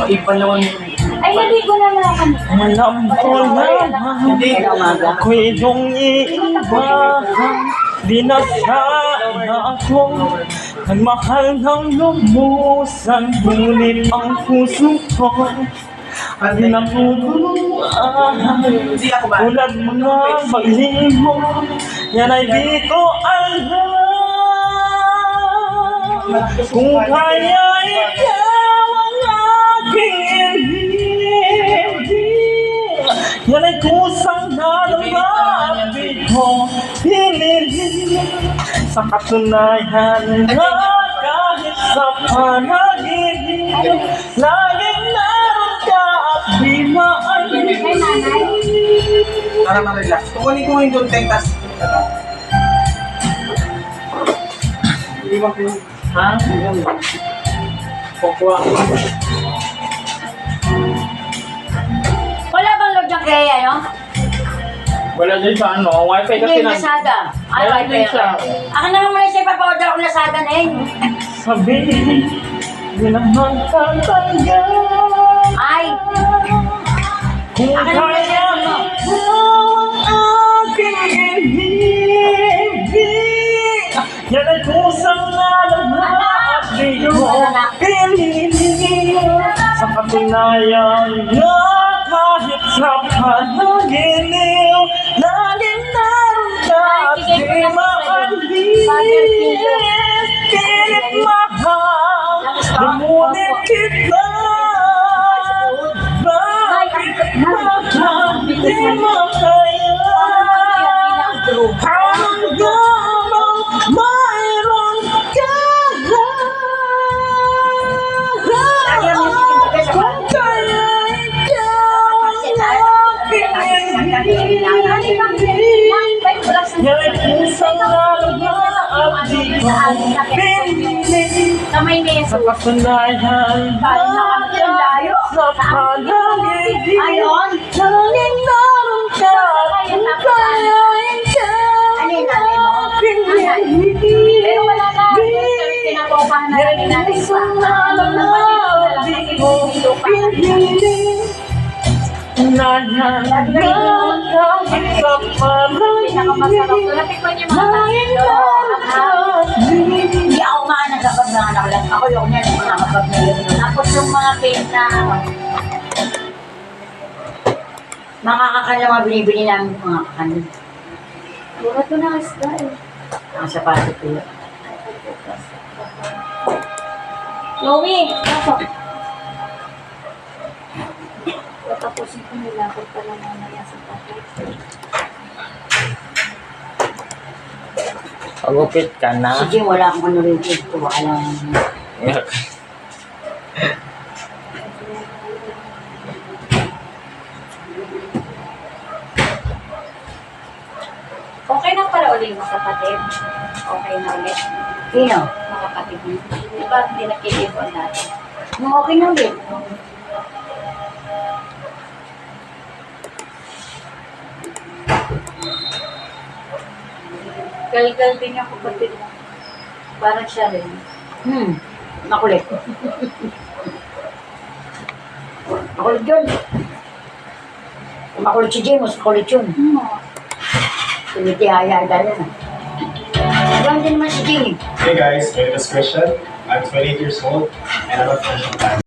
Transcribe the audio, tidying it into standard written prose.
Ipalawan mo. Ay, naligo naman ako kanina. Alam ko naman ako'y iyong iiwanan. Di na sana ako nagmahal ng lumusan. Ngunit ang puso ko ay napupuluan. Tulad mga maglimo, yan ay di ko alam. Kung kaya ikaw ang aking ibig, yan ay kusang nalalabi ko pinili. Sa katunayan na kahit sa panaginip, laging naroon ka at di maalis. Para ma-relax. Kukunin ko yung doon, tas. Ha? Kukuha. Wala bang load ng kaya, no? Wala din sa ano, wifi kasi Hindi, Lazada. Ay, Wala wifi. din siya. Ako naman muna siya ipapaorder ko Lazada na yun. Sabihin, di naman tatanggal. Ay, Kung Akin naman kaya siya, ano? ikaw ang aking ibig, yan ay kusang nalalabi ko pinili. Sa katunayan na kahit sa panaginip, laging naroon ka at di maalis. Pilit mahal, ngunit kita. Bakit di makaya? Hanggang mayroon ka kung kaya ikaw ang aking yan pusang nalalabi ko pinili. kamay niya Sa katunayan na kahit sa panaginip, Ayon. laging naroon ka kung kaya ikaw Ano yung nanay mo? aking Pero wala na. Pinapopahan na lang yung nanay pa. Alam naman nalalabi ko pinili. Nayan na kahit sa pinakamasarap ko. panaginip, Natikman niyo mga laging tatlo. naroon ka Hindi ako maanag kapag nanganak lang. Ako yung yan, mga kapag nilunod. Tapos yung mga cake na makakakal na mga binibili namin mga kakal. Puro ito na isda eh. Ang sapato ko yun. Chloe, pasok. Tapusin ko nilakot pa lang mamaya sa packet. Pagupit ka na. Sige, wala akong ano rin ito. Alam mo. Okay na pala ulit mga kapatid. Okay na ulit. Sino? Mga kapatid mo. Di ba hindi nagkikipon natin? Okay na ulit. Gal-gal din yung kapatid mo. Parang siya rin. Makulit. Makulit yun. Makulit si James, makulit yun. Tumitihaya dahil na. Diyan din naman si Jimmy. Hey guys, my name is Christian. I'm 28 years old and I'm a professional dancer.